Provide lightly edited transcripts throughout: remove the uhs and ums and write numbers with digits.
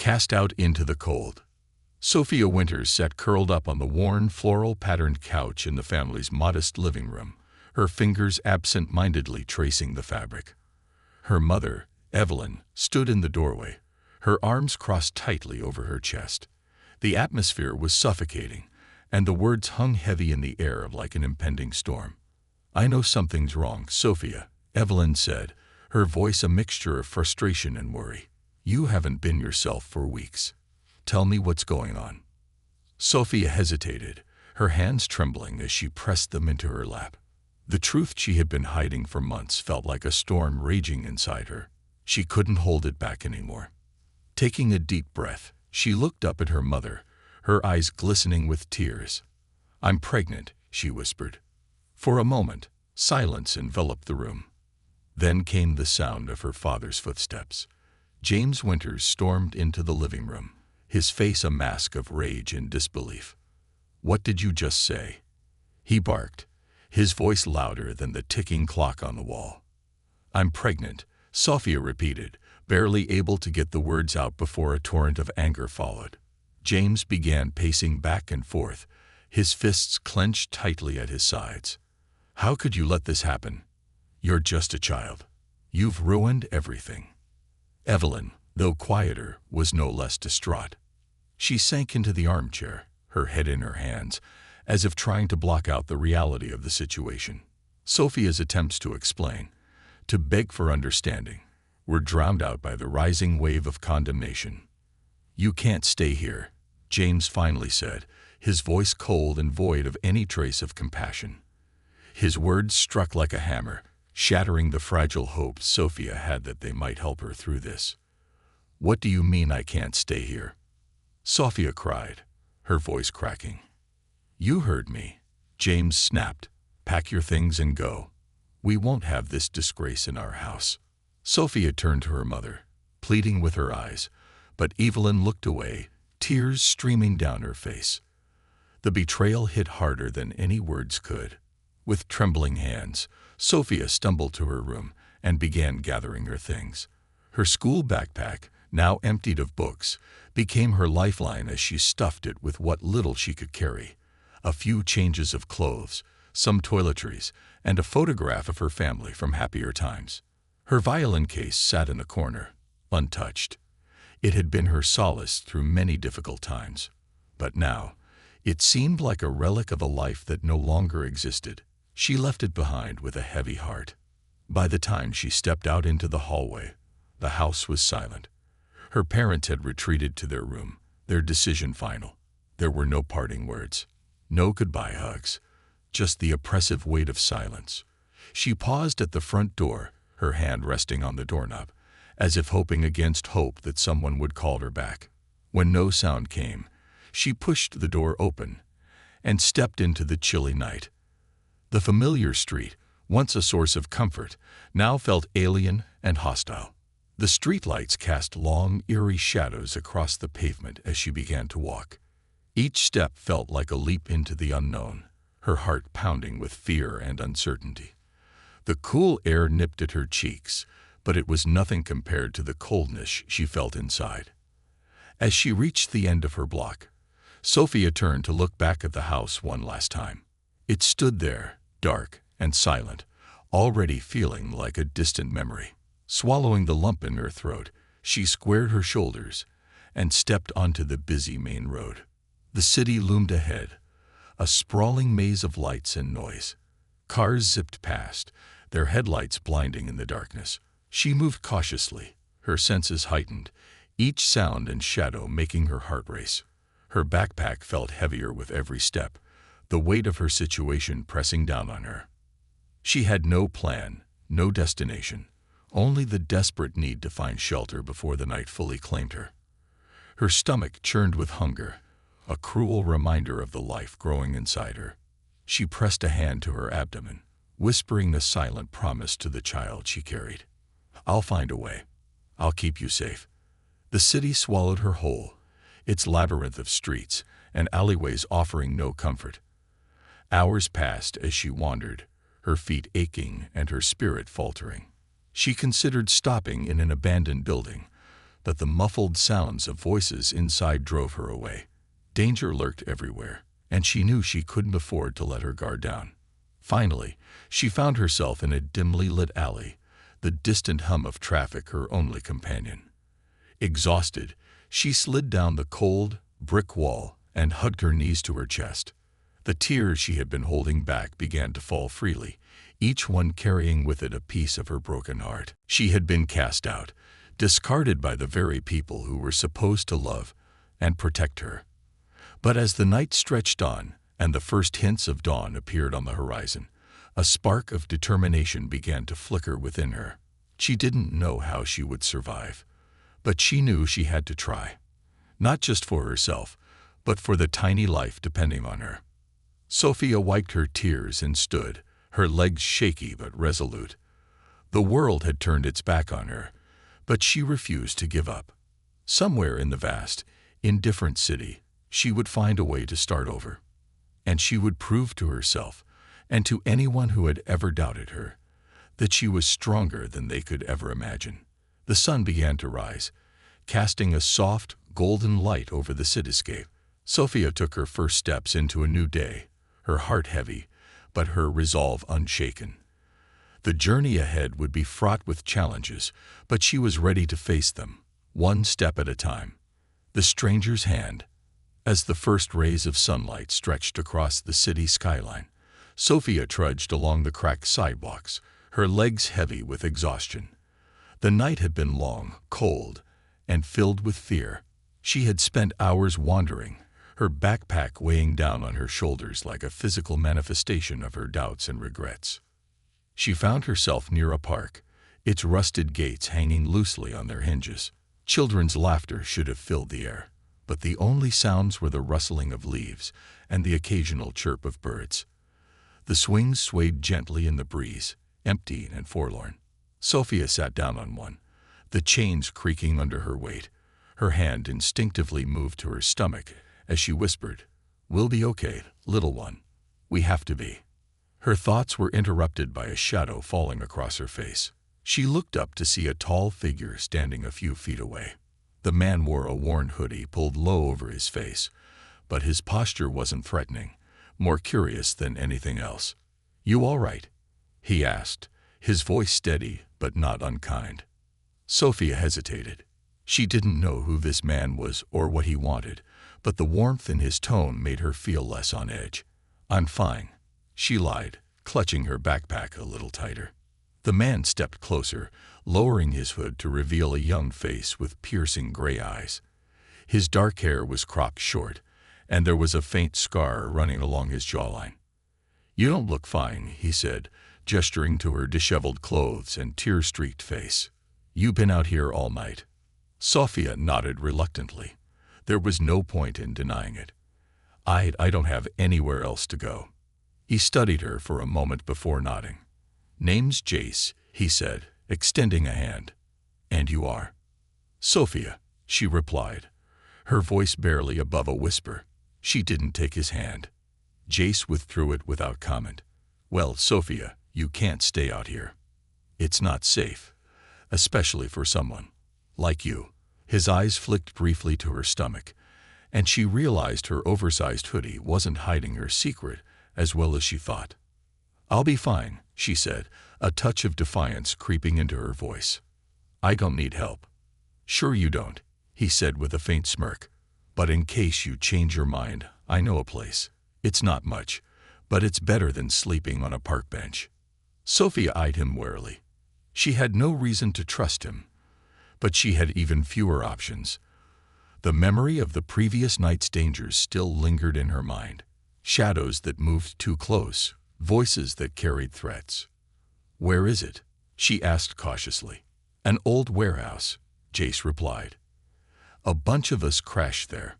cast out into the cold. Sophia Winters sat curled up on the worn, floral-patterned couch in the family's modest living room, her fingers absent-mindedly tracing the fabric. Her mother, Evelyn, stood in the doorway, her arms crossed tightly over her chest. The atmosphere was suffocating, and the words hung heavy in the air like an impending storm. "I know something's wrong, Sophia," Evelyn said, her voice a mixture of frustration and worry. "You haven't been yourself for weeks. Tell me what's going on." Sophia hesitated, her hands trembling as she pressed them into her lap. The truth she had been hiding for months felt like a storm raging inside her. She couldn't hold it back anymore. Taking a deep breath, she looked up at her mother, her eyes glistening with tears. "I'm pregnant," she whispered. For a moment, silence enveloped the room. Then came the sound of her father's footsteps. James Winters stormed into the living room, his face a mask of rage and disbelief. "What did you just say?" he barked, his voice louder than the ticking clock on the wall. "I'm pregnant," Sophia repeated, barely able to get the words out before a torrent of anger followed. James began pacing back and forth, his fists clenched tightly at his sides. "How could you let this happen? You're just a child. You've ruined everything." Evelyn, though quieter, was no less distraught. She sank into the armchair, her head in her hands, as if trying to block out the reality of the situation. Sophia's attempts to explain, to beg for understanding, were drowned out by the rising wave of condemnation. "You can't stay here," James finally said, his voice cold and void of any trace of compassion. His words struck like a hammer, shattering the fragile hopes Sophia had that they might help her through this. "What do you mean I can't stay here?" Sophia cried, her voice cracking. "You heard me," James snapped. "Pack your things and go. We won't have this disgrace in our house." Sophia turned to her mother, pleading with her eyes, but Evelyn looked away, tears streaming down her face. The betrayal hit harder than any words could. With trembling hands, Sophia stumbled to her room and began gathering her things. Her school backpack, now emptied of books, became her lifeline as she stuffed it with what little she could carry. A few changes of clothes, some toiletries, and a photograph of her family from happier times. Her violin case sat in the corner, untouched. It had been her solace through many difficult times. But now, it seemed like a relic of a life that no longer existed. She left it behind with a heavy heart. By the time she stepped out into the hallway, the house was silent. Her parents had retreated to their room, their decision final. There were no parting words, no goodbye hugs, just the oppressive weight of silence. She paused at the front door, her hand resting on the doorknob, as if hoping against hope that someone would call her back. When no sound came, she pushed the door open and stepped into the chilly night. The familiar street, once a source of comfort, now felt alien and hostile. The streetlights cast long, eerie shadows across the pavement as she began to walk. Each step felt like a leap into the unknown, her heart pounding with fear and uncertainty. The cool air nipped at her cheeks, but it was nothing compared to the coldness she felt inside. As she reached the end of her block, Sophia turned to look back at the house one last time. It stood there, dark and silent, already feeling like a distant memory. Swallowing the lump in her throat, she squared her shoulders and stepped onto the busy main road. The city loomed ahead, a sprawling maze of lights and noise. Cars zipped past, their headlights blinding in the darkness. She moved cautiously, her senses heightened, each sound and shadow making her heart race. Her backpack felt heavier with every step, the weight of her situation pressing down on her. She had no plan, no destination, only the desperate need to find shelter before the night fully claimed her. Her stomach churned with hunger, a cruel reminder of the life growing inside her. She pressed a hand to her abdomen, whispering a silent promise to the child she carried. "I'll find a way. I'll keep you safe." The city swallowed her whole, its labyrinth of streets and alleyways offering no comfort. Hours passed as she wandered, her feet aching and her spirit faltering. She considered stopping in an abandoned building, but the muffled sounds of voices inside drove her away. Danger lurked everywhere, and she knew she couldn't afford to let her guard down. Finally, she found herself in a dimly lit alley, the distant hum of traffic her only companion. Exhausted, she slid down the cold, brick wall and hugged her knees to her chest. The tears she had been holding back began to fall freely, each one carrying with it a piece of her broken heart. She had been cast out, discarded by the very people who were supposed to love and protect her. But as the night stretched on and the first hints of dawn appeared on the horizon, a spark of determination began to flicker within her. She didn't know how she would survive, but she knew she had to try, not just for herself, but for the tiny life depending on her. Sophia wiped her tears and stood, her legs shaky but resolute. The world had turned its back on her, but she refused to give up. Somewhere in the vast, indifferent city, she would find a way to start over. And she would prove to herself, and to anyone who had ever doubted her, that she was stronger than they could ever imagine. The sun began to rise, casting a soft, golden light over the cityscape. Sophia took her first steps into a new day, her heart heavy, but her resolve unshaken. The journey ahead would be fraught with challenges, but she was ready to face them, one step at a time. The stranger's hand. As the first rays of sunlight stretched across the city skyline, Sophia trudged along the cracked sidewalks, her legs heavy with exhaustion. The night had been long, cold, and filled with fear. She had spent hours wandering, her backpack weighing down on her shoulders like a physical manifestation of her doubts and regrets. She found herself near a park, its rusted gates hanging loosely on their hinges. Children's laughter should have filled the air, but the only sounds were the rustling of leaves and the occasional chirp of birds. The swings swayed gently in the breeze, empty and forlorn. Sophia sat down on one, the chains creaking under her weight. Her hand instinctively moved to her stomach as she whispered, "We'll be okay, little one. We have to be." Her thoughts were interrupted by a shadow falling across her face. She looked up to see a tall figure standing a few feet away. The man wore a worn hoodie pulled low over his face, but his posture wasn't threatening, more curious than anything else. "You all right?" he asked, his voice steady but not unkind. Sophia hesitated. She didn't know who this man was or what he wanted, but the warmth in his tone made her feel less on edge. "I'm fine," she lied, clutching her backpack a little tighter. The man stepped closer, lowering his hood to reveal a young face with piercing gray eyes. His dark hair was cropped short, and there was a faint scar running along his jawline. "You don't look fine," he said, gesturing to her disheveled clothes and tear-streaked face. "You been out here all night?" Sophia nodded reluctantly. There was no point in denying it. I don't have anywhere else to go." He studied her for a moment before nodding. "Name's Jace," he said, extending a hand. "And you are?" "Sophia," she replied, her voice barely above a whisper. She didn't take his hand. Jace withdrew it without comment. "Well, Sophia, you can't stay out here. It's not safe, especially for someone like you." His eyes flicked briefly to her stomach, and she realized her oversized hoodie wasn't hiding her secret as well as she thought. "I'll be fine," she said, a touch of defiance creeping into her voice. "I don't need help." "Sure you don't," he said with a faint smirk. "But in case you change your mind, I know a place. It's not much, but it's better than sleeping on a park bench." Sophia eyed him warily. She had no reason to trust him, but she had even fewer options. The memory of the previous night's dangers still lingered in her mind. Shadows that moved too close, voices that carried threats. "Where is it?" she asked cautiously. "An old warehouse," Jace replied. "A bunch of us crash there.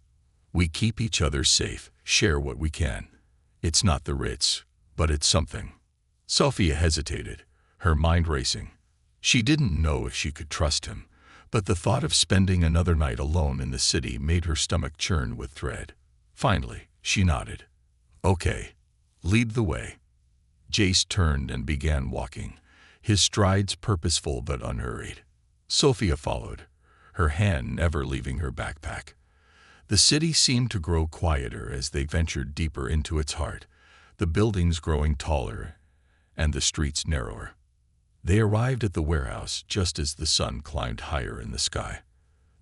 We keep each other safe, share what we can. It's not the Ritz, but it's something." Sophia hesitated, her mind racing. She didn't know if she could trust him, but the thought of spending another night alone in the city made her stomach churn with dread. Finally, she nodded. "Okay, lead the way." Jace turned and began walking, his strides purposeful but unhurried. Sophia followed, her hand never leaving her backpack. The city seemed to grow quieter as they ventured deeper into its heart, the buildings growing taller and the streets narrower. They arrived at the warehouse just as the sun climbed higher in the sky.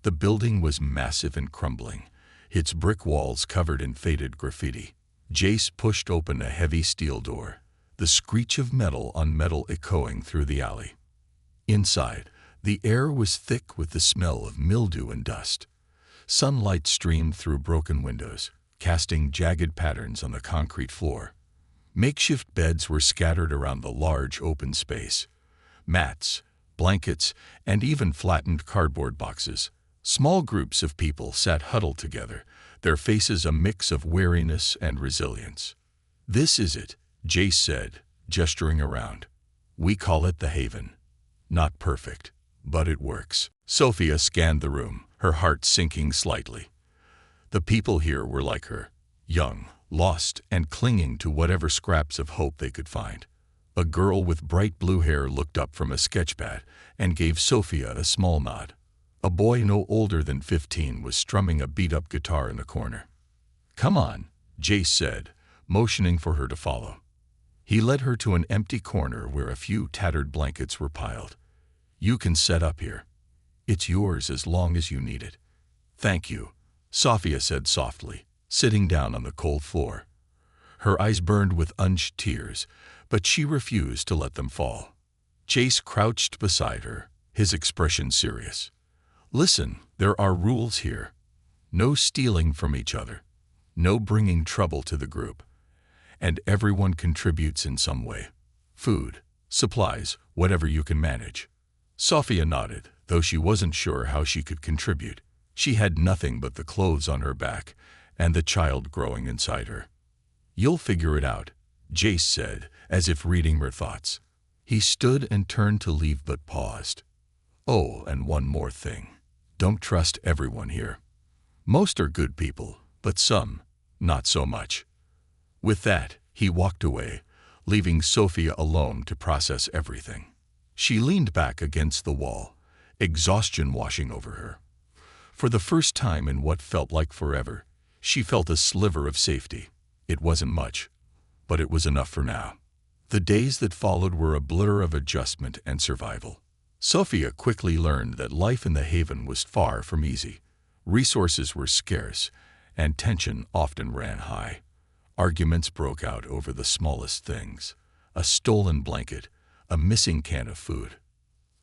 The building was massive and crumbling, its brick walls covered in faded graffiti. Jace pushed open a heavy steel door, the screech of metal on metal echoing through the alley. Inside, the air was thick with the smell of mildew and dust. Sunlight streamed through broken windows, casting jagged patterns on the concrete floor. Makeshift beds were scattered around the large open space. Mats, blankets, and even flattened cardboard boxes. Small groups of people sat huddled together, their faces a mix of weariness and resilience. "This is it," Jace said, gesturing around. "We call it the Haven. Not perfect, but it works." Sophia scanned the room, her heart sinking slightly. The people here were like her, young, lost, and clinging to whatever scraps of hope they could find. A girl with bright blue hair looked up from a sketchpad and gave Sophia a small nod. A boy no older than 15 was strumming a beat-up guitar in the corner. "Come on," Jace said, motioning for her to follow. He led her to an empty corner where a few tattered blankets were piled. "You can set up here. It's yours as long as you need it." "Thank you," Sophia said softly, sitting down on the cold floor. Her eyes burned with unshed tears, but she refused to let them fall. Jace crouched beside her, his expression serious. "Listen, there are rules here. No stealing from each other. No bringing trouble to the group. And everyone contributes in some way. Food, supplies, whatever you can manage." Sophia nodded, though she wasn't sure how she could contribute. She had nothing but the clothes on her back and the child growing inside her. "You'll figure it out," Jace said, as if reading her thoughts. He stood and turned to leave but paused. "Oh, and one more thing. Don't trust everyone here. Most are good people, but some, not so much." With that, he walked away, leaving Sophia alone to process everything. She leaned back against the wall, exhaustion washing over her. For the first time in what felt like forever, she felt a sliver of safety. It wasn't much, but it was enough for now. The days that followed were a blur of adjustment and survival. Sophia quickly learned that life in the Haven was far from easy. Resources were scarce, and tension often ran high. Arguments broke out over the smallest things: a stolen blanket, a missing can of food.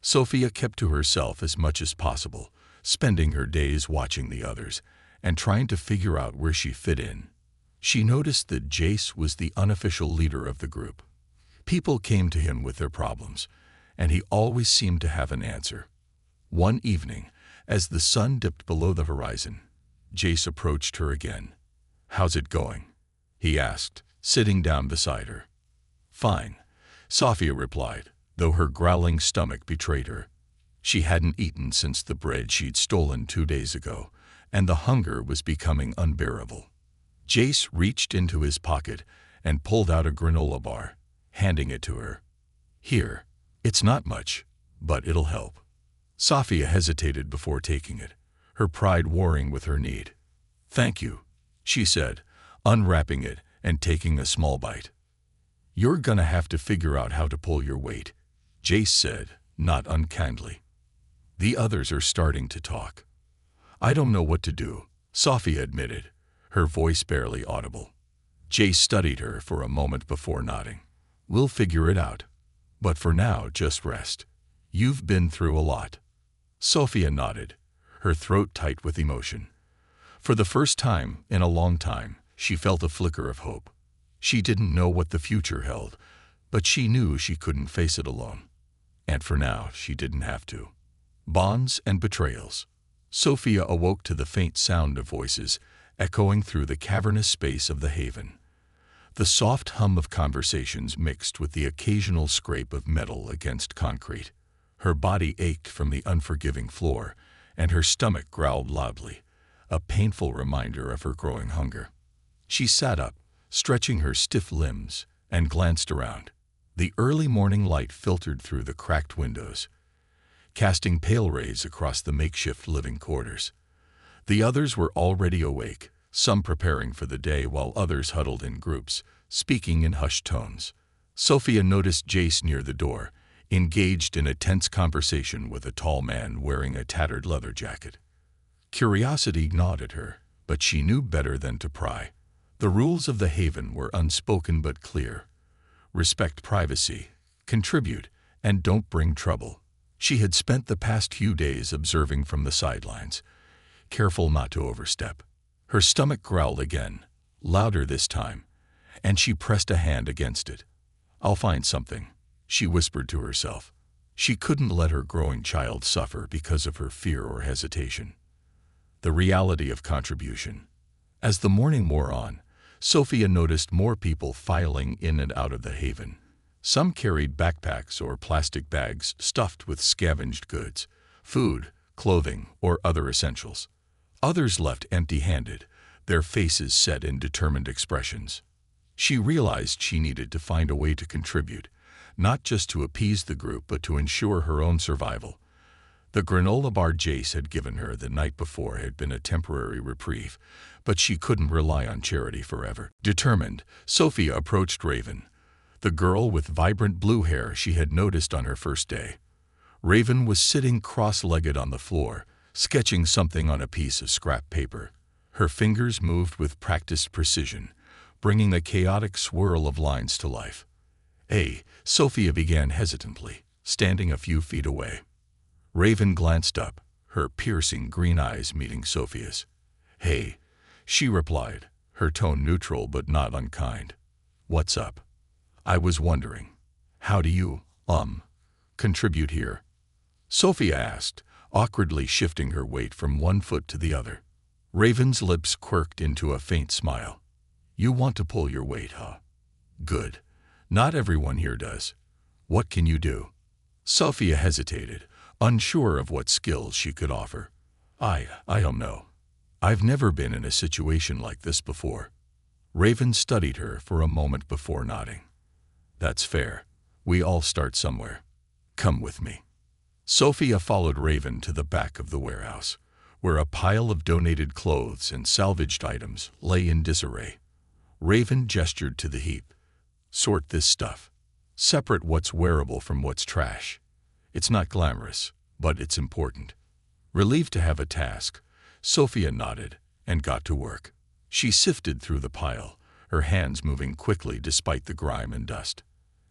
Sophia kept to herself as much as possible, spending her days watching the others and trying to figure out where she fit in. She noticed that Jace was the unofficial leader of the group. People came to him with their problems, and he always seemed to have an answer. One evening, as the sun dipped below the horizon, Jace approached her again. "How's it going?" he asked, sitting down beside her. "Fine," Sophia replied, though her growling stomach betrayed her. She hadn't eaten since the bread she'd stolen 2 days ago, and the hunger was becoming unbearable. Jace reached into his pocket and pulled out a granola bar, handing it to her. "Here, it's not much, but it'll help." Sophia hesitated before taking it, her pride warring with her need. "Thank you," she said, unwrapping it and taking a small bite. "You're gonna have to figure out how to pull your weight," Jace said, not unkindly. "The others are starting to talk." "I don't know what to do," Sophia admitted, her voice barely audible. Jace studied her for a moment before nodding. "We'll figure it out. But for now, just rest. You've been through a lot." Sophia nodded, her throat tight with emotion. For the first time in a long time, she felt a flicker of hope. She didn't know what the future held, but she knew she couldn't face it alone. And for now, she didn't have to. Bonds and betrayals. Sophia awoke to the faint sound of voices echoing through the cavernous space of the Haven. The soft hum of conversations mixed with the occasional scrape of metal against concrete. Her body ached from the unforgiving floor, and her stomach growled loudly, a painful reminder of her growing hunger. She sat up, stretching her stiff limbs, and glanced around. The early morning light filtered through the cracked windows. casting pale rays across the makeshift living quarters. The others were already awake, some preparing for the day while others huddled in groups, speaking in hushed tones. Sophia noticed Jace near the door, engaged in a tense conversation with a tall man wearing a tattered leather jacket. Curiosity gnawed at her, but she knew better than to pry. The rules of the Haven were unspoken but clear. Respect privacy, contribute, and don't bring trouble. She had spent the past few days observing from the sidelines, careful not to overstep. Her stomach growled again, louder this time, and she pressed a hand against it. "I'll find something," she whispered to herself. She couldn't let her growing child suffer because of her fear or hesitation. The reality of contribution. As the morning wore on, Sophia noticed more people filing in and out of the Haven. Some carried backpacks or plastic bags stuffed with scavenged goods, food, clothing, or other essentials. Others left empty-handed, their faces set in determined expressions. She realized she needed to find a way to contribute, not just to appease the group but to ensure her own survival. The granola bar Jace had given her the night before had been a temporary reprieve, but she couldn't rely on charity forever. Determined, Sophia approached Raven, the girl with vibrant blue hair she had noticed on her first day. Raven was sitting cross-legged on the floor, sketching something on a piece of scrap paper. Her fingers moved with practiced precision, bringing the chaotic swirl of lines to life. Sophia began hesitantly, standing a few feet away. Raven glanced up, her piercing green eyes meeting Sophia's. "Hey," she replied, her tone neutral but not unkind. "What's up? I was wondering, how do you, contribute here?" Sophia asked, awkwardly shifting her weight from one foot to the other. Raven's lips quirked into a faint smile. "You want to pull your weight, huh? Good. Not everyone here does. What can you do?" Sophia hesitated, unsure of what skills she could offer. I don't know. I've never been in a situation like this before." Raven studied her for a moment before nodding. "That's fair. We all start somewhere. Come with me." Sophia followed Raven to the back of the warehouse, where a pile of donated clothes and salvaged items lay in disarray. Raven gestured to the heap. "Sort this stuff. Separate what's wearable from what's trash. It's not glamorous, but it's important." Relieved to have a task, Sophia nodded and got to work. She sifted through the pile, her hands moving quickly despite the grime and dust.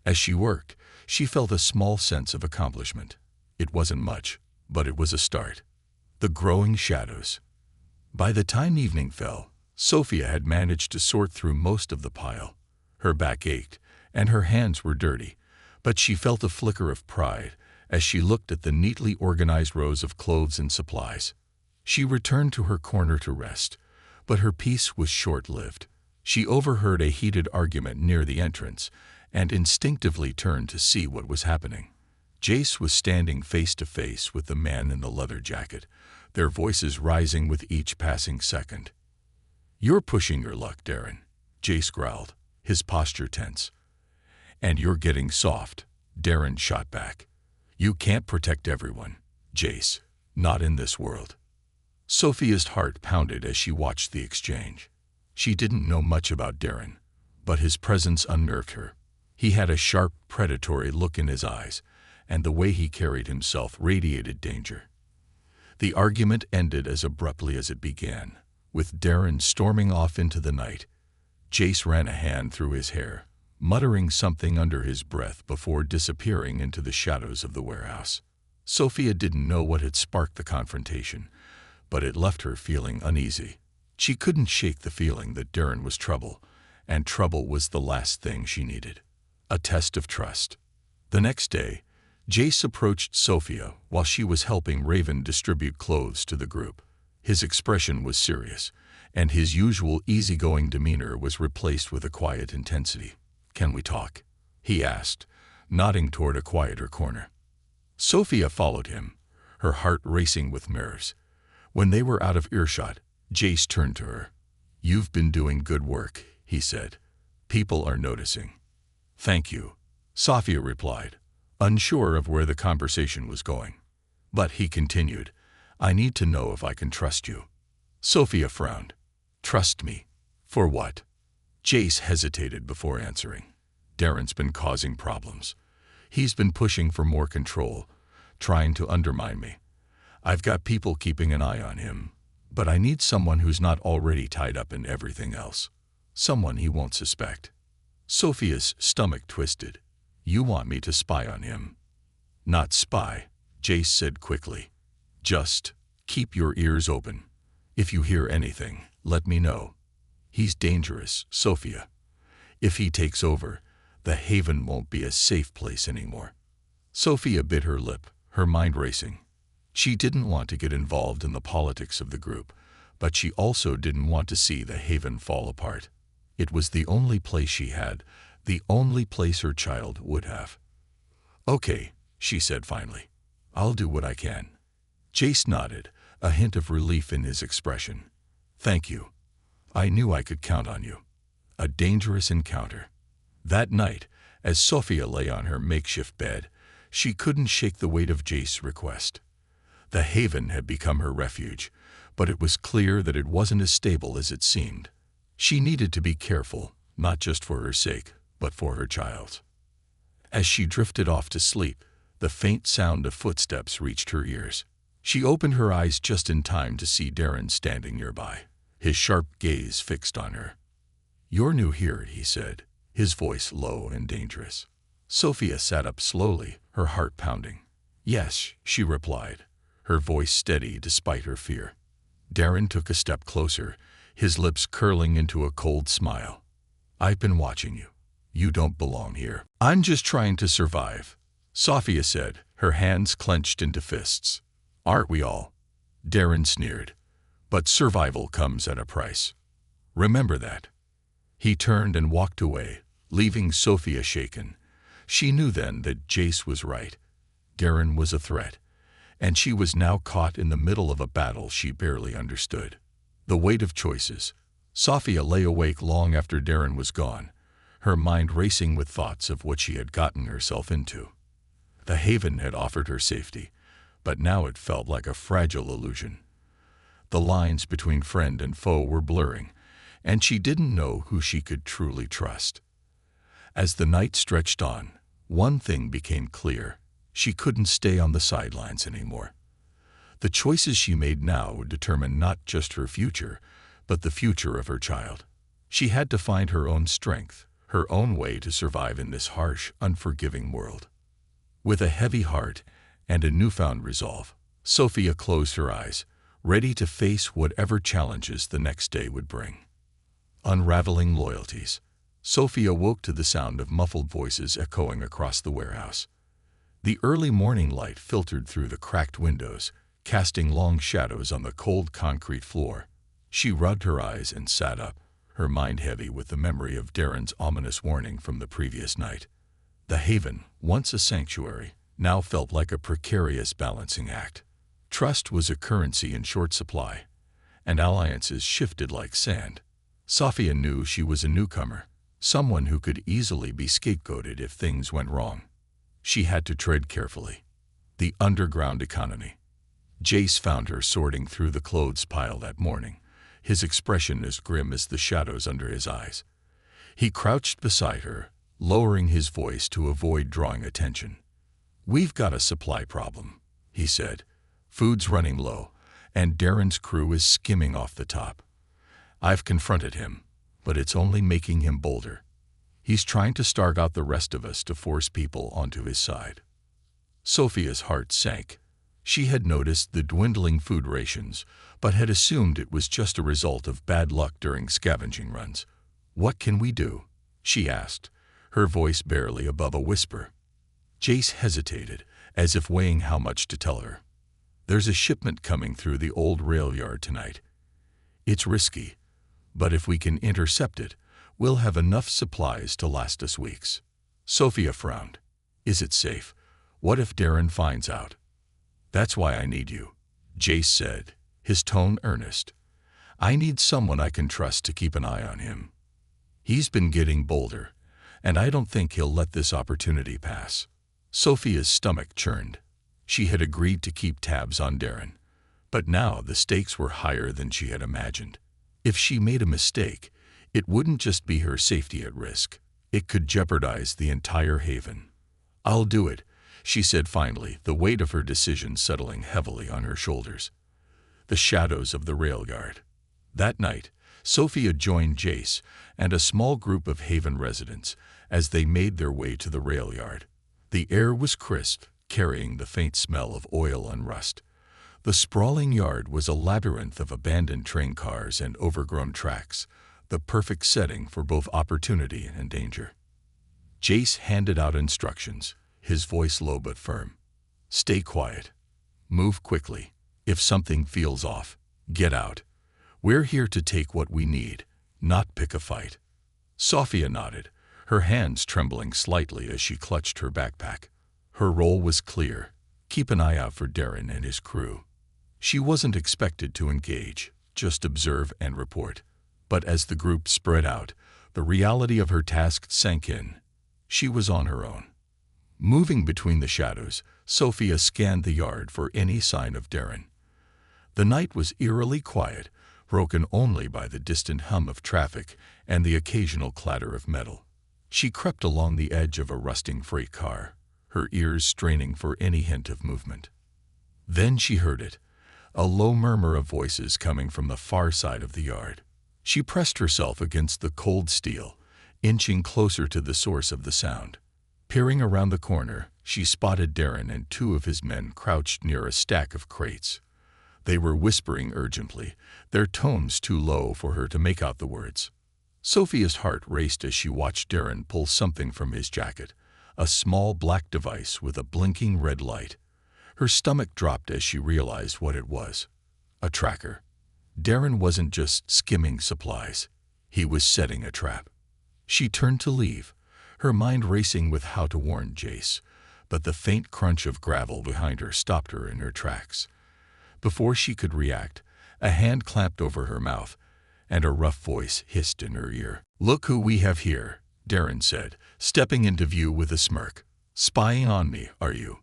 As she worked, she felt a small sense of accomplishment. It wasn't much, but it was a start. The growing shadows. By the time evening fell, Sophia had managed to sort through most of the pile. Her back ached, and her hands were dirty, but she felt a flicker of pride as she looked at the neatly organized rows of clothes and supplies. She returned to her corner to rest, but her peace was short-lived. She overheard a heated argument near the entrance and instinctively turned to see what was happening. Jace was standing face to face with the man in the leather jacket, their voices rising with each passing second. "You're pushing your luck, Darren," Jace growled, his posture tense. "And you're getting soft," Darren shot back. "You can't protect everyone, Jace. Not in this world." Sophia's heart pounded as she watched the exchange. She didn't know much about Darren, but his presence unnerved her. He had a sharp, predatory look in his eyes, and the way he carried himself radiated danger. The argument ended as abruptly as it began, with Darren storming off into the night. Jace ran a hand through his hair, muttering something under his breath before disappearing into the shadows of the warehouse. Sophia didn't know what had sparked the confrontation, but it left her feeling uneasy. She couldn't shake the feeling that Darren was trouble, and trouble was the last thing she needed. A test of trust. The next day, Jace approached Sophia while she was helping Raven distribute clothes to the group. His expression was serious, and his usual easygoing demeanor was replaced with a quiet intensity. "Can we talk?" he asked, nodding toward a quieter corner. Sophia followed him, her heart racing with nerves. When they were out of earshot, Jace turned to her. "You've been doing good work," he said. "People are noticing." "Thank you," Sophia replied, unsure of where the conversation was going. But he continued, I need to know if I can trust you. Sophia frowned. Trust me? For what? Jace hesitated before answering. Darren's been causing problems. He's been pushing for more control, trying to undermine me. I've got people keeping an eye on him, but I need someone who's not already tied up in everything else. Someone he won't suspect. Sophia's stomach twisted. You want me to spy on him? Not spy, Jace said quickly. Just keep your ears open. If you hear anything, let me know. He's dangerous, Sophia. If he takes over, the Haven won't be a safe place anymore. Sophia bit her lip, her mind racing. She didn't want to get involved in the politics of the group, but she also didn't want to see the Haven fall apart. It was the only place she had, the only place her child would have. Okay, she said finally. I'll do what I can. Jace nodded, a hint of relief in his expression. Thank you. I knew I could count on you. A dangerous encounter. That night, as Sophia lay on her makeshift bed, she couldn't shake the weight of Jace's request. The Haven had become her refuge, but it was clear that it wasn't as stable as it seemed. She needed to be careful, not just for her sake, but for her child's. As she drifted off to sleep, the faint sound of footsteps reached her ears. She opened her eyes just in time to see Darren standing nearby, his sharp gaze fixed on her. You're new here, he said, his voice low and dangerous. Sophia sat up slowly, her heart pounding. Yes, she replied, her voice steady despite her fear. Darren took a step closer, his lips curling into a cold smile. I've been watching you. You don't belong here. I'm just trying to survive, Sophia said, her hands clenched into fists. Aren't we all? Darren sneered. But survival comes at a price. Remember that. He turned and walked away, leaving Sophia shaken. She knew then that Jace was right. Darren was a threat, and she was now caught in the middle of a battle she barely understood. The weight of choices. Sophia lay awake long after Darren was gone, her mind racing with thoughts of what she had gotten herself into. The Haven had offered her safety, but now it felt like a fragile illusion. The lines between friend and foe were blurring, and she didn't know who she could truly trust. As the night stretched on, one thing became clear. She couldn't stay on the sidelines anymore. The choices she made now would determine not just her future, but the future of her child. She had to find her own strength, her own way to survive in this harsh, unforgiving world. With a heavy heart and a newfound resolve, Sophia closed her eyes, ready to face whatever challenges the next day would bring. Unraveling loyalties. Sophia woke to the sound of muffled voices echoing across the warehouse. The early morning light filtered through the cracked windows, casting long shadows on the cold concrete floor. She rubbed her eyes and sat up, her mind heavy with the memory of Darren's ominous warning from the previous night. The Haven, once a sanctuary, now felt like a precarious balancing act. Trust was a currency in short supply, and alliances shifted like sand. Sophia knew she was a newcomer, someone who could easily be scapegoated if things went wrong. She had to tread carefully. The underground economy. Jace found her sorting through the clothes pile that morning, his expression as grim as the shadows under his eyes. He crouched beside her, lowering his voice to avoid drawing attention. We've got a supply problem, he said. Food's running low, and Darren's crew is skimming off the top. I've confronted him, but it's only making him bolder. He's trying to starve out the rest of us to force people onto his side. Sophia's heart sank. She had noticed the dwindling food rations, but had assumed it was just a result of bad luck during scavenging runs. What can we do? She asked, her voice barely above a whisper. Jace hesitated, as if weighing how much to tell her. There's a shipment coming through the old rail yard tonight. It's risky, but if we can intercept it, we'll have enough supplies to last us weeks. Sophia frowned. Is it safe? What if Darren finds out? That's why I need you, Jace said, his tone earnest. I need someone I can trust to keep an eye on him. He's been getting bolder, and I don't think he'll let this opportunity pass. Sophia's stomach churned. She had agreed to keep tabs on Darren, but now the stakes were higher than she had imagined. If she made a mistake, it wouldn't just be her safety at risk. It could jeopardize the entire haven. "I'll do it," she said finally, the weight of her decision settling heavily on her shoulders. The shadows of the rail yard. That night, Sophia joined Jace and a small group of Haven residents as they made their way to the rail yard. The air was crisp, carrying the faint smell of oil and rust. The sprawling yard was a labyrinth of abandoned train cars and overgrown tracks, the perfect setting for both opportunity and danger. Jace handed out instructions, his voice low but firm. "Stay quiet. Move quickly. If something feels off, get out. We're here to take what we need, not pick a fight." Sophia nodded, her hands trembling slightly as she clutched her backpack. Her role was clear: keep an eye out for Darren and his crew. She wasn't expected to engage, just observe and report. But as the group spread out, the reality of her task sank in. She was on her own. Moving between the shadows, Sophia scanned the yard for any sign of Darren. The night was eerily quiet, broken only by the distant hum of traffic and the occasional clatter of metal. She crept along the edge of a rusting freight car, her ears straining for any hint of movement. Then she heard it, a low murmur of voices coming from the far side of the yard. She pressed herself against the cold steel, inching closer to the source of the sound. Peering around the corner, she spotted Darren and two of his men crouched near a stack of crates. They were whispering urgently, their tones too low for her to make out the words. Sophia's heart raced as she watched Darren pull something from his jacket, a small black device with a blinking red light. Her stomach dropped as she realized what it was. A tracker. Darren wasn't just skimming supplies. He was setting a trap. She turned to leave, her mind racing with how to warn Jace, but the faint crunch of gravel behind her stopped her in her tracks. Before she could react, a hand clamped over her mouth, and a rough voice hissed in her ear. "Look who we have here," Darren said, stepping into view with a smirk. "Spying on me, are you?"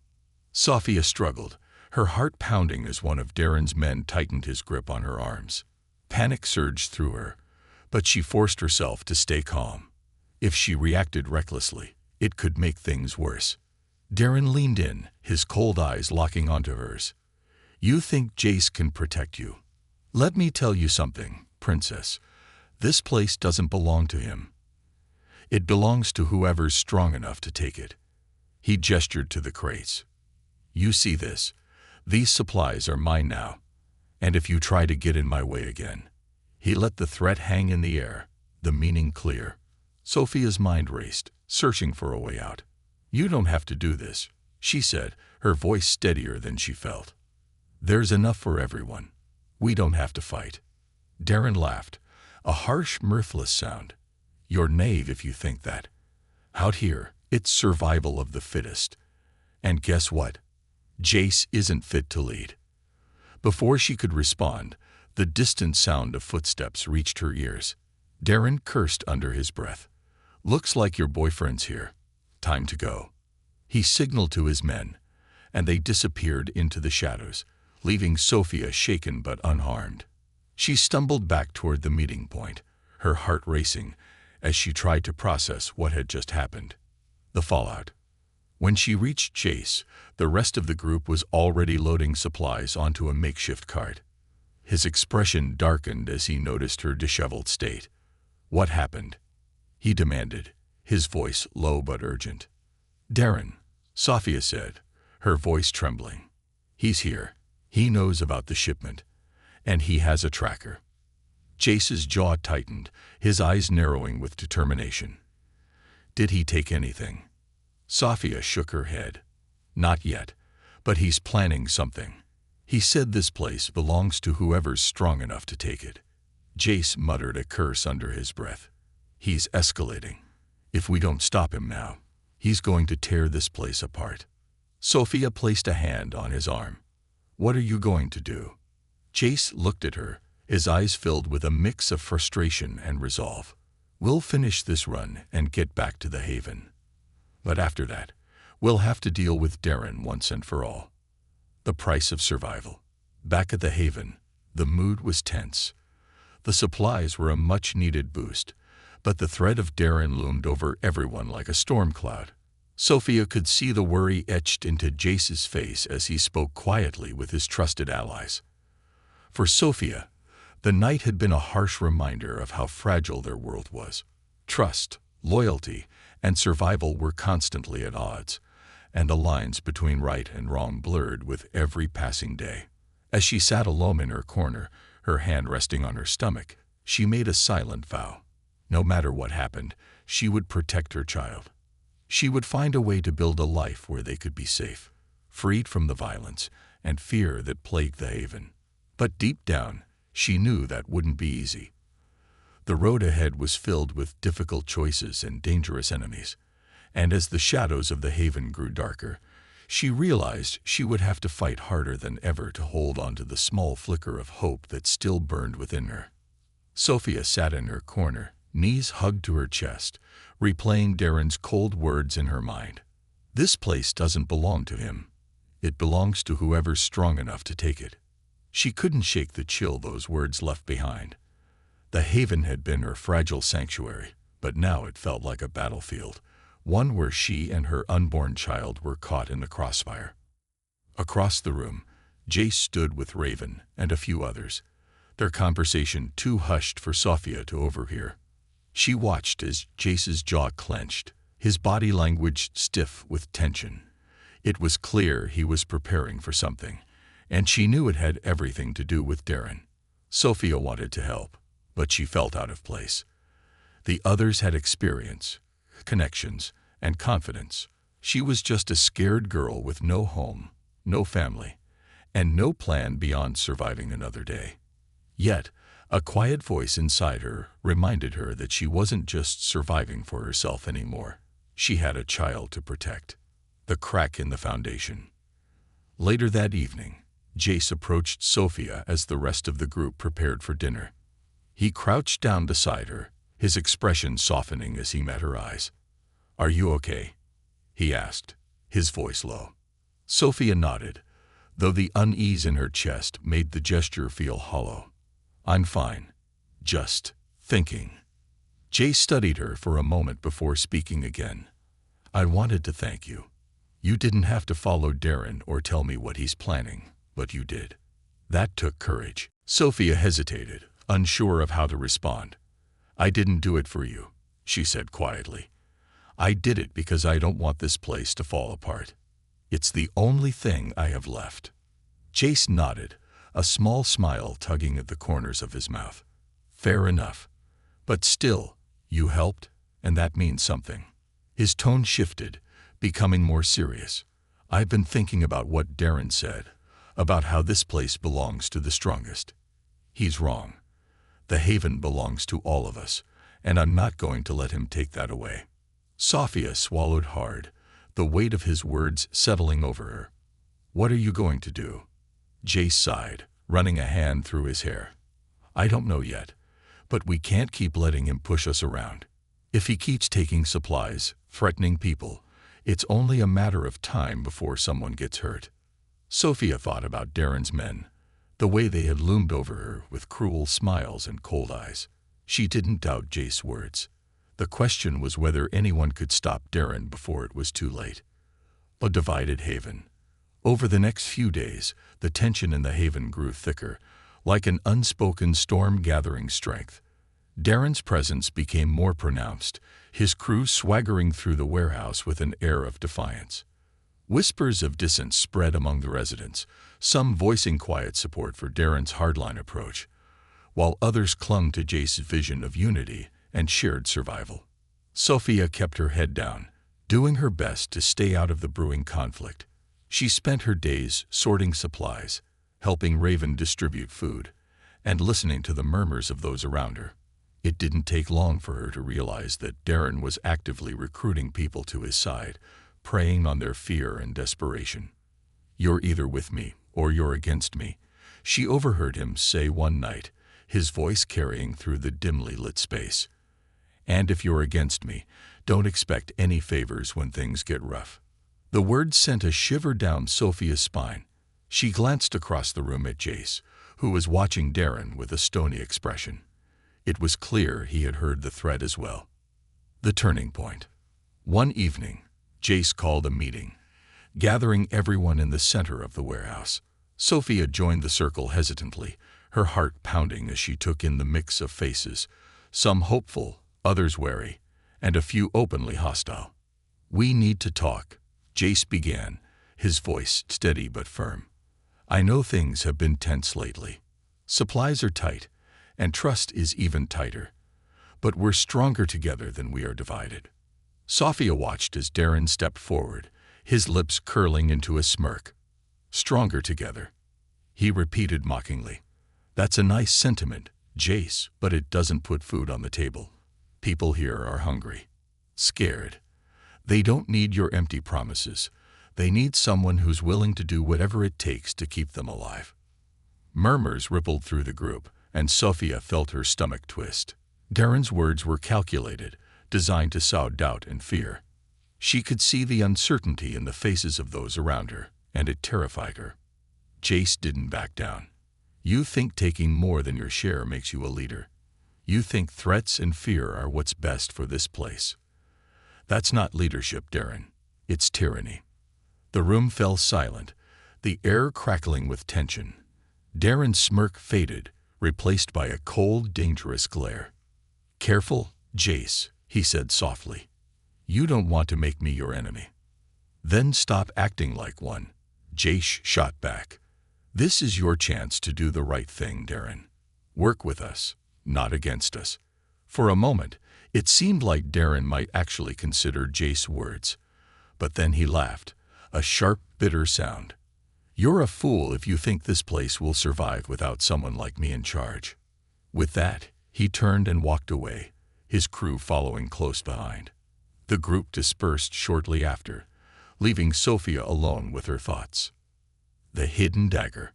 Sophia struggled, her heart pounding as one of Darren's men tightened his grip on her arms. Panic surged through her, but she forced herself to stay calm. If she reacted recklessly, it could make things worse. Darren leaned in, his cold eyes locking onto hers. "You think Jace can protect you? Let me tell you something, Princess. This place doesn't belong to him. It belongs to whoever's strong enough to take it." He gestured to the crates. "You see this? These supplies are mine now, and if you try to get in my way again." He let the threat hang in the air, the meaning clear. Sophia's mind raced, searching for a way out. "You don't have to do this," she said, her voice steadier than she felt. "There's enough for everyone. We don't have to fight." Darren laughed, a harsh, mirthless sound. "You're naive if you think that. Out here, it's survival of the fittest. And guess what? Jace isn't fit to lead." Before she could respond, the distant sound of footsteps reached her ears. Darren cursed under his breath. "Looks like your boyfriend's here. Time to go." He signaled to his men, and they disappeared into the shadows, leaving Sophia shaken but unharmed. She stumbled back toward the meeting point, her heart racing as she tried to process what had just happened. The fallout. When she reached Jace, the rest of the group was already loading supplies onto a makeshift cart. His expression darkened as he noticed her disheveled state. "What happened?" he demanded, his voice low but urgent. "Darren," Sophia said, her voice trembling. "He's here. He knows about the shipment, and he has a tracker." Jace's jaw tightened, his eyes narrowing with determination. "Did he take anything?" Sophia shook her head. "Not yet, but he's planning something. He said this place belongs to whoever's strong enough to take it." Jace muttered a curse under his breath. "He's escalating. If we don't stop him now, he's going to tear this place apart." Sophia placed a hand on his arm. "What are you going to do?" Jace looked at her, his eyes filled with a mix of frustration and resolve. "We'll finish this run and get back to the Haven. But after that, we'll have to deal with Darren once and for all." The price of survival. Back at the Haven, the mood was tense. The supplies were a much-needed boost, but the threat of Darren loomed over everyone like a storm cloud. Sophia could see the worry etched into Jace's face as he spoke quietly with his trusted allies. For Sophia, the night had been a harsh reminder of how fragile their world was. Trust, loyalty, and survival were constantly at odds, and the lines between right and wrong blurred with every passing day. As she sat alone in her corner, her hand resting on her stomach, she made a silent vow. No matter what happened, she would protect her child. She would find a way to build a life where they could be safe, freed from the violence and fear that plagued the Haven. But deep down, she knew that wouldn't be easy. The road ahead was filled with difficult choices and dangerous enemies, and as the shadows of the Haven grew darker, she realized she would have to fight harder than ever to hold on to the small flicker of hope that still burned within her. Sophia sat in her corner, knees hugged to her chest, replaying Darren's cold words in her mind. This place doesn't belong to him. It belongs to whoever's strong enough to take it. She couldn't shake the chill those words left behind. The Haven had been her fragile sanctuary, but now it felt like a battlefield, one where she and her unborn child were caught in the crossfire. Across the room, Jace stood with Raven and a few others, their conversation too hushed for Sophia to overhear. She watched as Jace's jaw clenched, his body language stiff with tension. It was clear he was preparing for something, and she knew it had everything to do with Darren. Sophia wanted to help, but she felt out of place. The others had experience, connections, and confidence. She was just a scared girl with no home, no family, and no plan beyond surviving another day. Yet, a quiet voice inside her reminded her that she wasn't just surviving for herself anymore. She had a child to protect. The crack in the foundation. Later that evening, Jace approached Sophia as the rest of the group prepared for dinner. He crouched down beside her, his expression softening as he met her eyes. "Are you okay?" he asked, his voice low. Sophia nodded, though the unease in her chest made the gesture feel hollow. "I'm fine. Just thinking." Jace studied her for a moment before speaking again. "I wanted to thank you. You didn't have to follow Darren or tell me what he's planning, but you did. That took courage." Sophia hesitated, unsure of how to respond. "I didn't do it for you," she said quietly. "I did it because I don't want this place to fall apart. It's the only thing I have left." Jace nodded, a small smile tugging at the corners of his mouth. "Fair enough. But still, you helped, and that means something." His tone shifted, becoming more serious. "I've been thinking about what Darren said, about how this place belongs to the strongest. He's wrong. The Haven belongs to all of us, and I'm not going to let him take that away." Sophia swallowed hard, the weight of his words settling over her. "What are you going to do?" Jace sighed, running a hand through his hair. "I don't know yet, but we can't keep letting him push us around. If he keeps taking supplies, threatening people, it's only a matter of time before someone gets hurt." Sophia thought about Darren's men, the way they had loomed over her with cruel smiles and cold eyes. She didn't doubt Jace's words. The question was whether anyone could stop Darren before it was too late. A divided Haven. Over the next few days, the tension in the Haven grew thicker, like an unspoken storm gathering strength. Darren's presence became more pronounced, his crew swaggering through the warehouse with an air of defiance. Whispers of dissent spread among the residents, some voicing quiet support for Darren's hardline approach, while others clung to Jace's vision of unity and shared survival. Sophia kept her head down, doing her best to stay out of the brewing conflict. She spent her days sorting supplies, helping Raven distribute food, and listening to the murmurs of those around her. It didn't take long for her to realize that Darren was actively recruiting people to his side, preying on their fear and desperation. "You're either with me or you're against me," she overheard him say one night, his voice carrying through the dimly lit space. "And if you're against me, don't expect any favors when things get rough." The words sent a shiver down Sophia's spine. She glanced across the room at Jace, who was watching Darren with a stony expression. It was clear he had heard the threat as well. The turning point. One evening, Jace called a meeting, gathering everyone in the center of the warehouse. Sophia joined the circle hesitantly, her heart pounding as she took in the mix of faces, some hopeful, others wary, and a few openly hostile. "We need to talk," Jace began, his voice steady but firm. "I know things have been tense lately. Supplies are tight, and trust is even tighter. But we're stronger together than we are divided." Sophia watched as Darren stepped forward, his lips curling into a smirk. "Stronger together," he repeated mockingly. "That's a nice sentiment, Jace, but it doesn't put food on the table. People here are hungry, scared. They don't need your empty promises. They need someone who's willing to do whatever it takes to keep them alive." Murmurs rippled through the group, and Sophia felt her stomach twist. Darren's words were calculated, designed to sow doubt and fear. She could see the uncertainty in the faces of those around her, and it terrified her. Jace didn't back down. "You think taking more than your share makes you a leader. You think threats and fear are what's best for this place. That's not leadership, Darren. It's tyranny." The room fell silent, the air crackling with tension. Darren's smirk faded, replaced by a cold, dangerous glare. "Careful, Jace," he said softly. "You don't want to make me your enemy." "Then stop acting like one," Jace shot back. "This is your chance to do the right thing, Darren. Work with us, not against us." For a moment, it seemed like Darren might actually consider Jace's words. But then he laughed, a sharp, bitter sound. "You're a fool if you think this place will survive without someone like me in charge." With that, he turned and walked away, his crew following close behind. The group dispersed shortly after, leaving Sophia alone with her thoughts. The hidden dagger.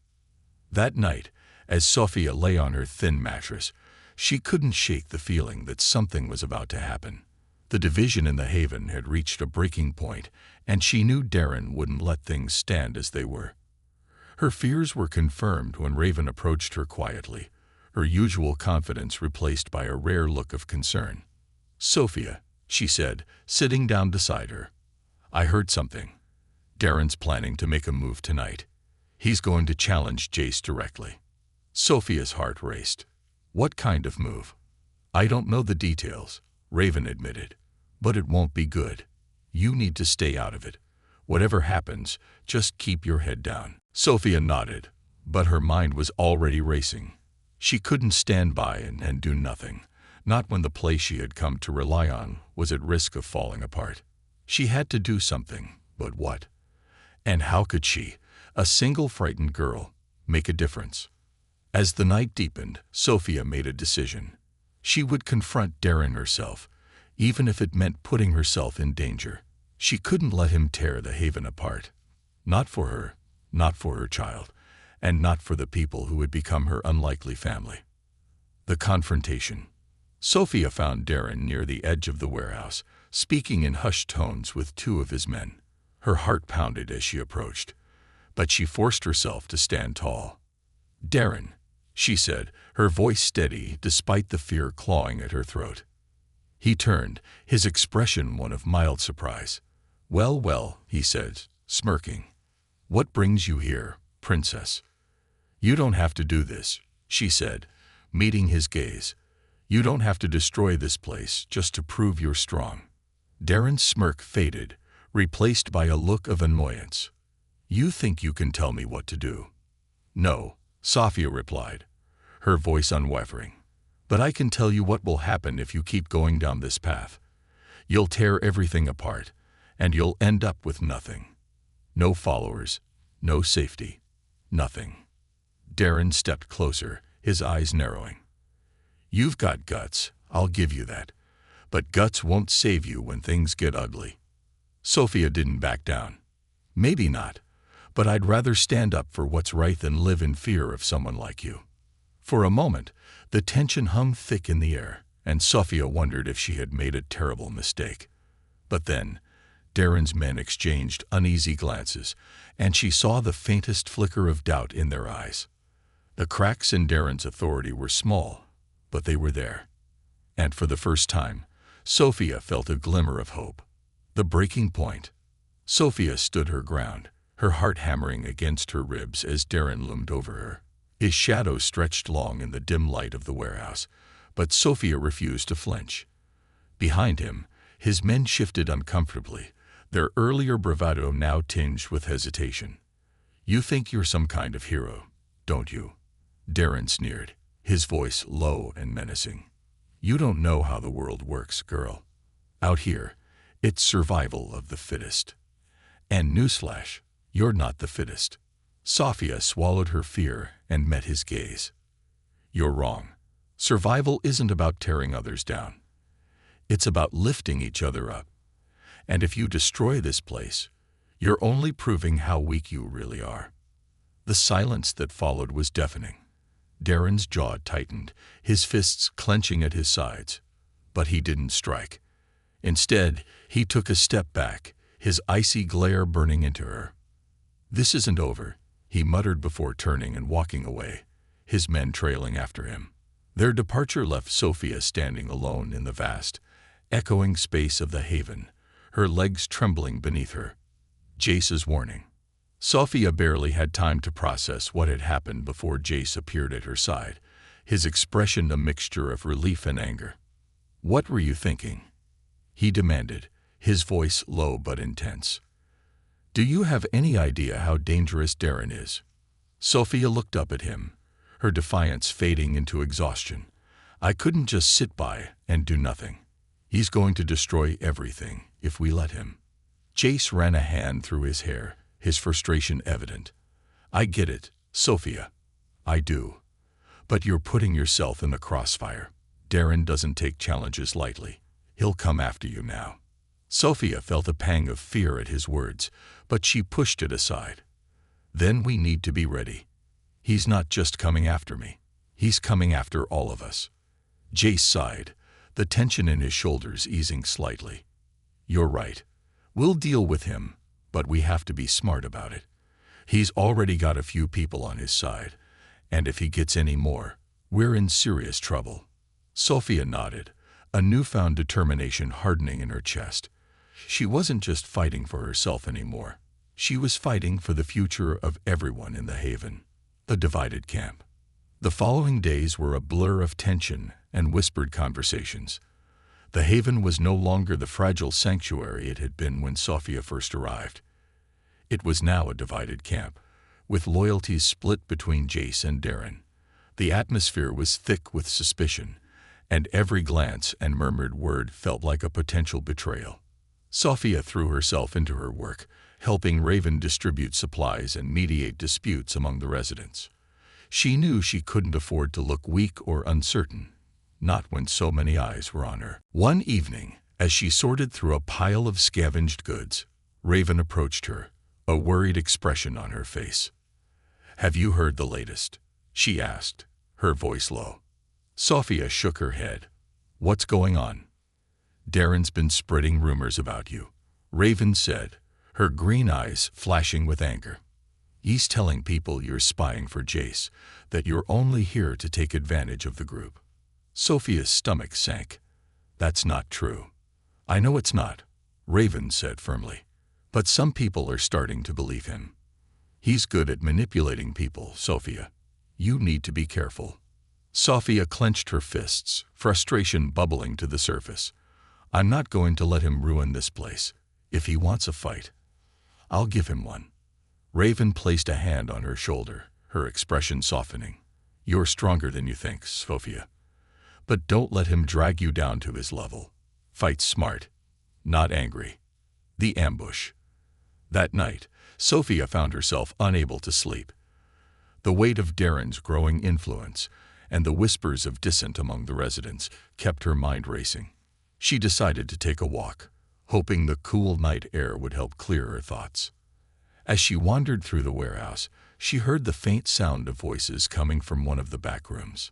That night, as Sophia lay on her thin mattress, she couldn't shake the feeling that something was about to happen. The division in the Haven had reached a breaking point, and she knew Darren wouldn't let things stand as they were. Her fears were confirmed when Raven approached her quietly, her usual confidence replaced by a rare look of concern. "Sophia," she said, sitting down beside her, "I heard something. Darren's planning to make a move tonight. He's going to challenge Jace directly." Sophia's heart raced. "What kind of move?" "I don't know the details," Raven admitted, "but it won't be good. You need to stay out of it. Whatever happens, just keep your head down." Sophia nodded, but her mind was already racing. She couldn't stand by and do nothing, not when the place she had come to rely on was at risk of falling apart. She had to do something, but what? And how could she, a single frightened girl, make a difference? As the night deepened, Sophia made a decision. She would confront Darren herself, even if it meant putting herself in danger. She couldn't let him tear the Haven apart. Not for her, not for her child, and not for the people who would become her unlikely family. The confrontation. Sophia found Darren near the edge of the warehouse, speaking in hushed tones with two of his men. Her heart pounded as she approached, but she forced herself to stand tall. "Darren," she said, her voice steady despite the fear clawing at her throat. He turned, his expression one of mild surprise. "Well, well," he said, smirking. "What brings you here, princess?" "You don't have to do this," she said, meeting his gaze. "You don't have to destroy this place just to prove you're strong." Darren's smirk faded, replaced by a look of annoyance. "You think you can tell me what to do?" "No," Sophia replied, her voice unwavering. "But I can tell you what will happen if you keep going down this path. You'll tear everything apart, and you'll end up with nothing. No followers, no safety, nothing." Darren stepped closer, his eyes narrowing. "You've got guts, I'll give you that. But guts won't save you when things get ugly." Sophia didn't back down. "Maybe not, but I'd rather stand up for what's right than live in fear of someone like you." For a moment, the tension hung thick in the air, and Sophia wondered if she had made a terrible mistake. But then, Darren's men exchanged uneasy glances, and she saw the faintest flicker of doubt in their eyes. The cracks in Darren's authority were small, but they were there. And for the first time, Sophia felt a glimmer of hope. The breaking point. Sophia stood her ground, her heart hammering against her ribs as Darren loomed over her. His shadow stretched long in the dim light of the warehouse, but Sophia refused to flinch. Behind him, his men shifted uncomfortably, their earlier bravado now tinged with hesitation. "You think you're some kind of hero, don't you?" Darren sneered, his voice low and menacing. "You don't know how the world works, girl. Out here, it's survival of the fittest. And newsflash, you're not the fittest." Sophia swallowed her fear and met his gaze. "You're wrong. Survival isn't about tearing others down. It's about lifting each other up. And if you destroy this place, you're only proving how weak you really are." The silence that followed was deafening. Darren's jaw tightened, his fists clenching at his sides. But he didn't strike. Instead, he took a step back, his icy glare burning into her. "This isn't over," he muttered before turning and walking away, his men trailing after him. Their departure left Sophia standing alone in the vast, echoing space of the haven, her legs trembling beneath her. Jace's warning. Sophia barely had time to process what had happened before Jace appeared at her side, his expression a mixture of relief and anger. "What were you thinking?" he demanded, his voice low but intense. "Do you have any idea how dangerous Darren is?" Sophia looked up at him, her defiance fading into exhaustion. "I couldn't just sit by and do nothing. He's going to destroy everything if we let him." Jace ran a hand through his hair, his frustration evident. "I get it, Sophia. I do. But you're putting yourself in the crossfire. Darren doesn't take challenges lightly. He'll come after you now." Sophia felt a pang of fear at his words, but she pushed it aside. "Then we need to be ready. He's not just coming after me. He's coming after all of us." Jace sighed, the tension in his shoulders easing slightly. "You're right. We'll deal with him, but we have to be smart about it. He's already got a few people on his side, and if he gets any more, we're in serious trouble." Sophia nodded, a newfound determination hardening in her chest. She wasn't just fighting for herself anymore. She was fighting for the future of everyone in the haven. The divided camp. The following days were a blur of tension and whispered conversations. The haven was no longer the fragile sanctuary it had been when Sophia first arrived. It was now a divided camp, with loyalties split between Jace and Darren. The atmosphere was thick with suspicion, and every glance and murmured word felt like a potential betrayal. Sophia threw herself into her work, helping Raven distribute supplies and mediate disputes among the residents. She knew she couldn't afford to look weak or uncertain, not when so many eyes were on her. One evening, as she sorted through a pile of scavenged goods, Raven approached her, a worried expression on her face. "Have you heard the latest?" she asked, her voice low. Sophia shook her head. "What's going on?" "Darren's been spreading rumors about you," Raven said, her green eyes flashing with anger. "He's telling people you're spying for Jace, that you're only here to take advantage of the group." Sophia's stomach sank. "That's not true." "I know it's not," Raven said firmly. "But some people are starting to believe him. He's good at manipulating people, Sophia. You need to be careful." Sophia clenched her fists, frustration bubbling to the surface. "I'm not going to let him ruin this place. If he wants a fight, I'll give him one." Raven placed a hand on her shoulder, her expression softening. "You're stronger than you think, Sophia. But don't let him drag you down to his level. Fight smart, not angry." The ambush. That night, Sophia found herself unable to sleep. The weight of Darren's growing influence and the whispers of dissent among the residents kept her mind racing. She decided to take a walk, hoping the cool night air would help clear her thoughts. As she wandered through the warehouse, she heard the faint sound of voices coming from one of the back rooms.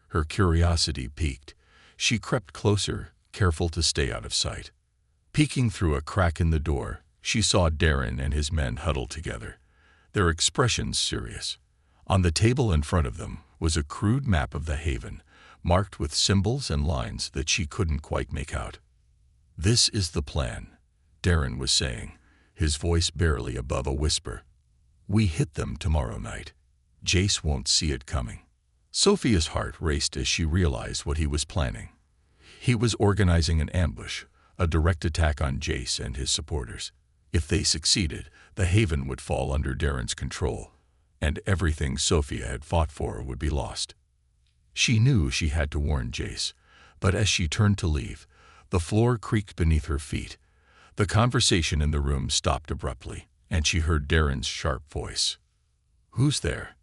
Her curiosity piqued. She crept closer, careful to stay out of sight. Peeking through a crack in the door, she saw Darren and his men huddled together, their expressions serious. On the table in front of them was a crude map of the Haven, marked with symbols and lines that she couldn't quite make out. "This is the plan," Darren was saying, his voice barely above a whisper. "We hit them tomorrow night. Jace won't see it coming." Sophia's heart raced as she realized what he was planning. He was organizing an ambush, a direct attack on Jace and his supporters. If they succeeded, the Haven would fall under Darren's control, and everything Sophia had fought for would be lost. She knew she had to warn Jace, but as she turned to leave, the floor creaked beneath her feet. The conversation in the room stopped abruptly, and she heard Darren's sharp voice. "Who's there?"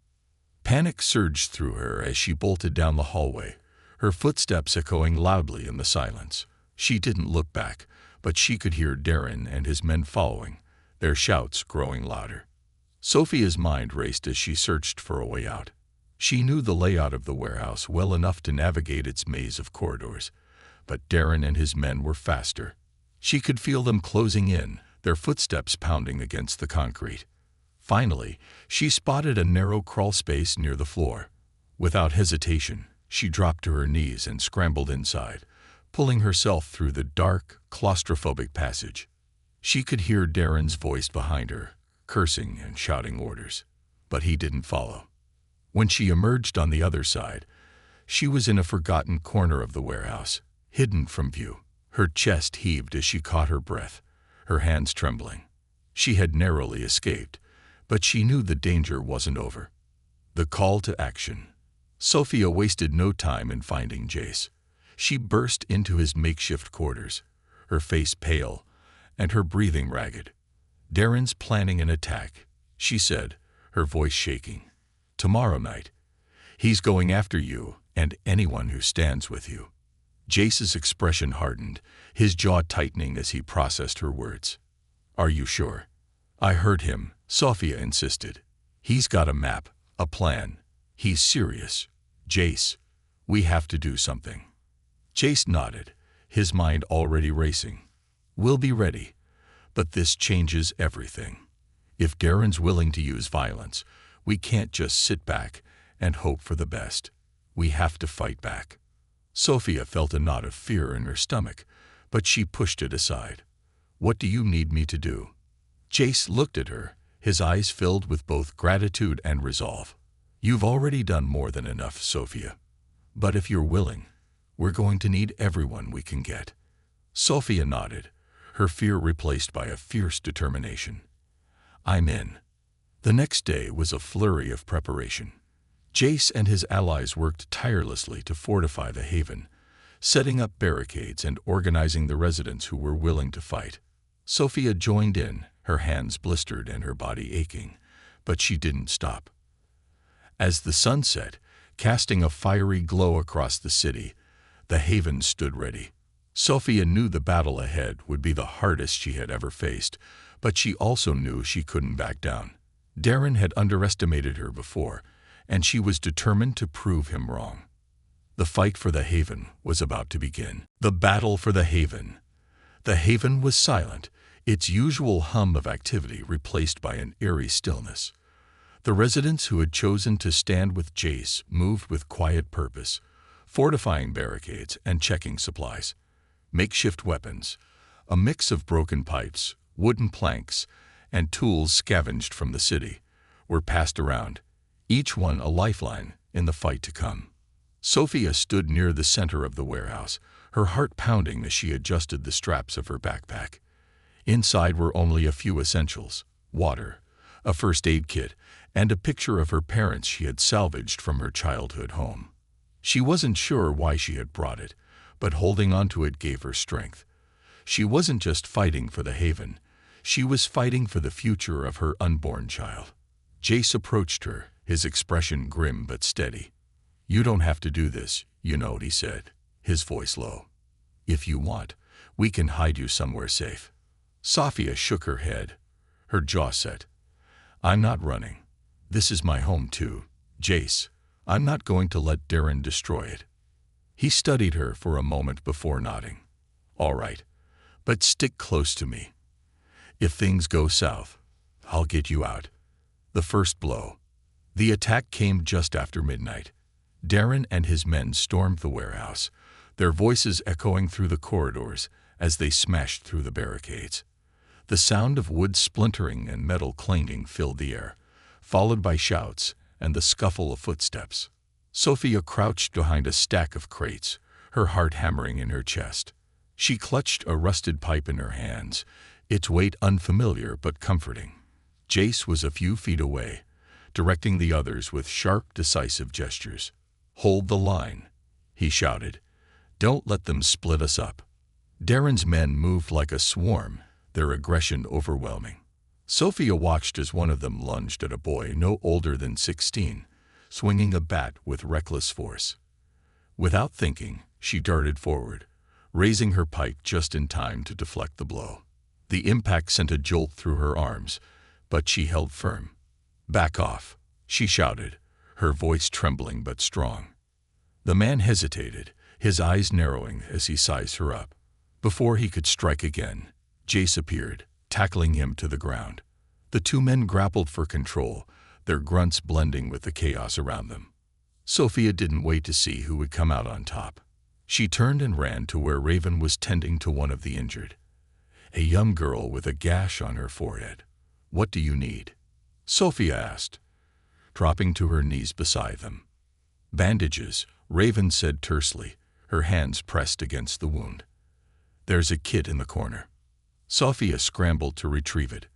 Panic surged through her as she bolted down the hallway, her footsteps echoing loudly in the silence. She didn't look back, but she could hear Darren and his men following, their shouts growing louder. Sophia's mind raced as she searched for a way out. She knew the layout of the warehouse well enough to navigate its maze of corridors, but Darren and his men were faster. She could feel them closing in, their footsteps pounding against the concrete. Finally, she spotted a narrow crawl space near the floor. Without hesitation, she dropped to her knees and scrambled inside, pulling herself through the dark, claustrophobic passage. She could hear Darren's voice behind her, cursing and shouting orders, but he didn't follow. When she emerged on the other side, she was in a forgotten corner of the warehouse, hidden from view. Her chest heaved as she caught her breath, her hands trembling. She had narrowly escaped, but she knew the danger wasn't over. The call to action. Sophia wasted no time in finding Jace. She burst into his makeshift quarters, her face pale and her breathing ragged. "Darren's planning an attack," she said, her voice shaking. "Tomorrow night. He's going after you and anyone who stands with you." Jace's expression hardened, his jaw tightening as he processed her words. "Are you sure?" "I heard him," Sophia insisted. "He's got a map, a plan. He's serious. Jace, we have to do something." Jace nodded, his mind already racing. "We'll be ready, but this changes everything. If Darren's willing to use violence, we can't just sit back and hope for the best. We have to fight back." Sophia felt a knot of fear in her stomach, but she pushed it aside. "What do you need me to do?" Jace looked at her, his eyes filled with both gratitude and resolve. "You've already done more than enough, Sophia. But if you're willing, we're going to need everyone we can get." Sophia nodded, her fear replaced by a fierce determination. "I'm in." The next day was a flurry of preparation. Jace and his allies worked tirelessly to fortify the Haven, setting up barricades and organizing the residents who were willing to fight. Sophia joined in, her hands blistered and her body aching, but she didn't stop. As the sun set, casting a fiery glow across the city, the Haven stood ready. Sophia knew the battle ahead would be the hardest she had ever faced, but she also knew she couldn't back down. Darren had underestimated her before, and she was determined to prove him wrong. The fight for the Haven was about to begin. The battle for the Haven. The Haven was silent, its usual hum of activity replaced by an eerie stillness. The residents who had chosen to stand with Jace moved with quiet purpose, fortifying barricades and checking supplies. Makeshift weapons, a mix of broken pipes, wooden planks, and tools scavenged from the city, were passed around, each one a lifeline in the fight to come. Sophia stood near the center of the warehouse, her heart pounding as she adjusted the straps of her backpack. Inside were only a few essentials: water, a first aid kit, and a picture of her parents she had salvaged from her childhood home. She wasn't sure why she had brought it, but holding onto it gave her strength. She wasn't just fighting for the Haven, she was fighting for the future of her unborn child. Jace approached her, his expression grim but steady. "You don't have to do this, you know," he said, his voice low. "If you want, we can hide you somewhere safe." Sophia shook her head, her jaw set. "I'm not running. This is my home too, Jace. I'm not going to let Darren destroy it." He studied her for a moment before nodding. "All right, But stick close to me. If things go south, I'll get you out. The first blow. The attack came just after midnight. Darren and his men stormed the warehouse, their voices echoing through the corridors as they smashed through the barricades. The sound of wood splintering and metal clanging filled the air, followed by shouts and the scuffle of footsteps. Sophia crouched behind a stack of crates, her heart hammering in her chest. She clutched a rusted pipe in her hands, its weight unfamiliar but comforting. Jace was a few feet away, directing the others with sharp, decisive gestures. "Hold the line," he shouted. "Don't let them split us up." Darren's men moved like a swarm, their aggression overwhelming. Sophia watched as one of them lunged at a boy no older than 16, swinging a bat with reckless force. Without thinking, she darted forward, raising her pipe just in time to deflect the blow. The impact sent a jolt through her arms, but she held firm. "Back off," she shouted, her voice trembling but strong. The man hesitated, his eyes narrowing as he sized her up. Before he could strike again, Jace appeared, tackling him to the ground. The two men grappled for control, their grunts blending with the chaos around them. Sophia didn't wait to see who would come out on top. She turned and ran to where Raven was tending to one of the injured, a young girl with a gash on her forehead. "What do you need?" Sophia asked, dropping to her knees beside them. "Bandages," Raven said tersely, her hands pressed against the wound. "There's a kit in the corner." Sophia scrambled to retrieve it,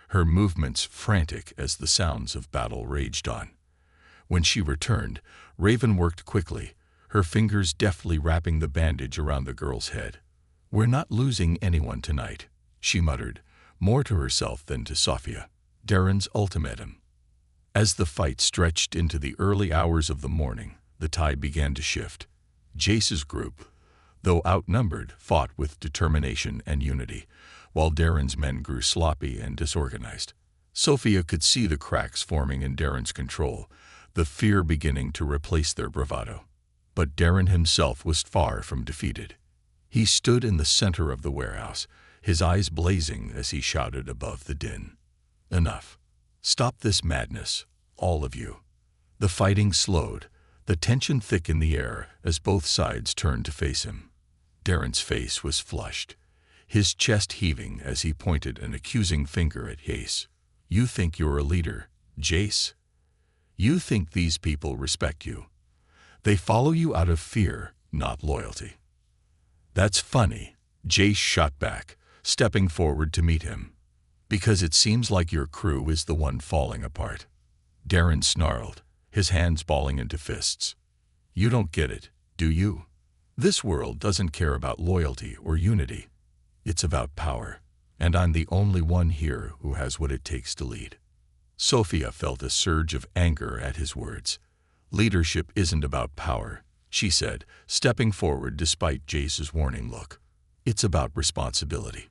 her movements frantic as the sounds of battle raged on. When she returned, Raven worked quickly, her fingers deftly wrapping the bandage around the girl's head. "We're not losing anyone tonight," she muttered, more to herself than to Sophia. Darren's ultimatum. As the fight stretched into the early hours of the morning, the tide began to shift. Jace's group, though outnumbered, fought with determination and unity, while Darren's men grew sloppy and disorganized. Sophia could see the cracks forming in Darren's control, the fear beginning to replace their bravado. But Darren himself was far from defeated. He stood in the center of the warehouse, his eyes blazing as he shouted above the din. "Enough. Stop this madness, all of you." The fighting slowed, the tension thick in the air as both sides turned to face him. Darren's face was flushed, his chest heaving as he pointed an accusing finger at Jace. "You think you're a leader, Jace? You think these people respect you? They follow you out of fear, not loyalty." "That's funny," Jace shot back, stepping forward to meet him. "Because it seems like your crew is the one falling apart." Darren snarled, his hands balling into fists. "You don't get it, do you? This world doesn't care about loyalty or unity. It's about power, and I'm the only one here who has what it takes to lead." Sophia felt a surge of anger at his words. "Leadership isn't about power," she said, stepping forward despite Jace's warning look. "It's about responsibility.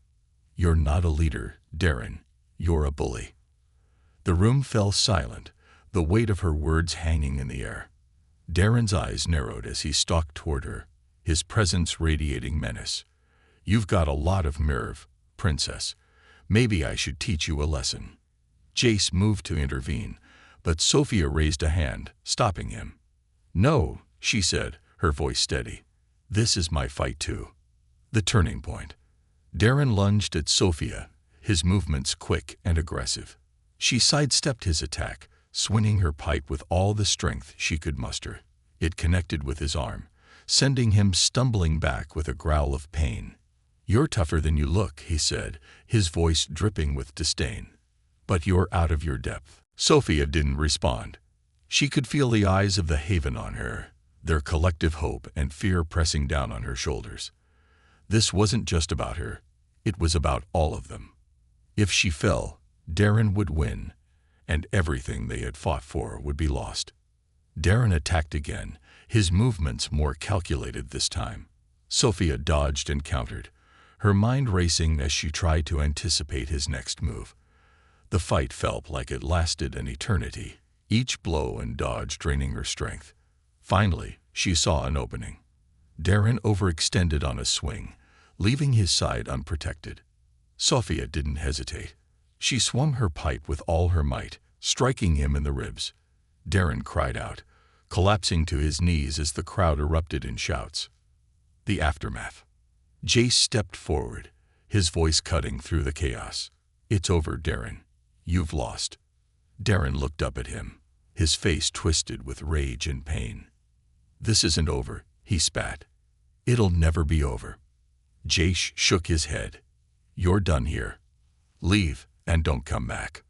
You're not a leader, Darren. You're a bully." The room fell silent, the weight of her words hanging in the air. Darren's eyes narrowed as he stalked toward her, his presence radiating menace. "You've got a lot of nerve, princess. Maybe I should teach you a lesson." Jace moved to intervene, but Sophia raised a hand, stopping him. "No," she said, her voice steady. "This is my fight too." The turning point. Darren lunged at Sophia, his movements quick and aggressive. She sidestepped his attack, swinging her pipe with all the strength she could muster. It connected with his arm, sending him stumbling back with a growl of pain. "You're tougher than you look," he said, his voice dripping with disdain. "But you're out of your depth." Sophia didn't respond. She could feel the eyes of the Haven on her, their collective hope and fear pressing down on her shoulders. This wasn't just about her, it was about all of them. If she fell, Darren would win, and everything they had fought for would be lost. Darren attacked again, his movements more calculated this time. Sophia dodged and countered, her mind racing as she tried to anticipate his next move. The fight felt like it lasted an eternity, each blow and dodge draining her strength. Finally, she saw an opening. Darren overextended on a swing, leaving his side unprotected. Sophia didn't hesitate. She swung her pipe with all her might, striking him in the ribs. Darren cried out, collapsing to his knees as the crowd erupted in shouts. The aftermath. Jace stepped forward, his voice cutting through the chaos. "It's over, Darren. You've lost." Darren looked up at him, his face twisted with rage and pain. "This isn't over," he spat. "It'll never be over." Jace shook his head. "You're done here. Leave and don't come back."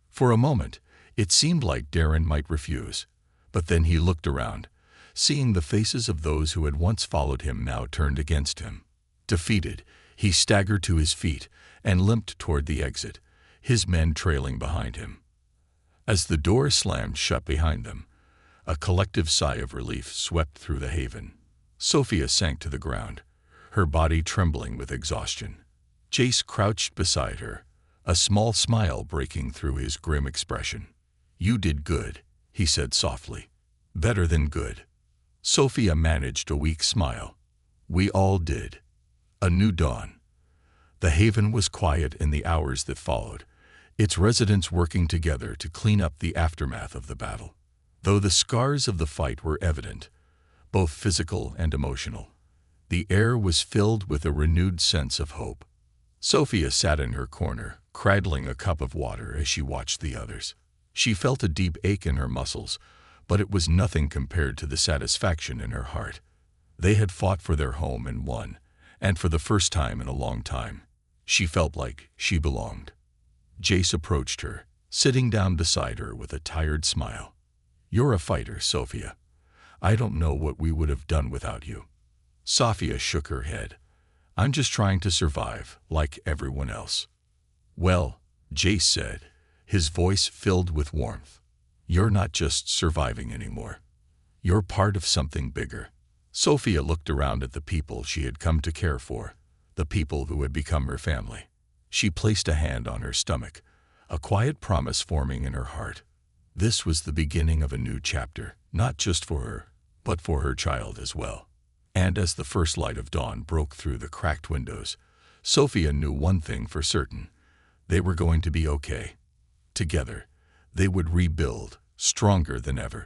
For a moment, it seemed like Darren might refuse, but then he looked around, seeing the faces of those who had once followed him now turned against him. Defeated, he staggered to his feet and limped toward the exit, his men trailing behind him. As the door slammed shut behind them, a collective sigh of relief swept through the haven. Sophia sank to the ground, her body trembling with exhaustion. Jace crouched beside her, a small smile breaking through his grim expression. "You did good," he said softly. "Better than good." Sophia managed a weak smile. "We all did." A new dawn. The haven was quiet in the hours that followed, its residents working together to clean up the aftermath of the battle. Though the scars of the fight were evident, both physical and emotional, the air was filled with a renewed sense of hope. Sophia sat in her corner, cradling a cup of water as she watched the others. She felt a deep ache in her muscles, but it was nothing compared to the satisfaction in her heart. They had fought for their home and won, and for the first time in a long time, she felt like she belonged. Jace approached her, sitting down beside her with a tired smile. "You're a fighter, Sophia. I don't know what we would have done without you." Sophia shook her head. "I'm just trying to survive, like everyone else." "Well," Jace said, his voice filled with warmth, "you're not just surviving anymore. You're part of something bigger." Sophia looked around at the people she had come to care for, the people who had become her family. She placed a hand on her stomach, a quiet promise forming in her heart. This was the beginning of a new chapter, not just for her, but for her child as well. And as the first light of dawn broke through the cracked windows, Sophia knew one thing for certain: they were going to be okay. Together, they would rebuild, stronger than ever.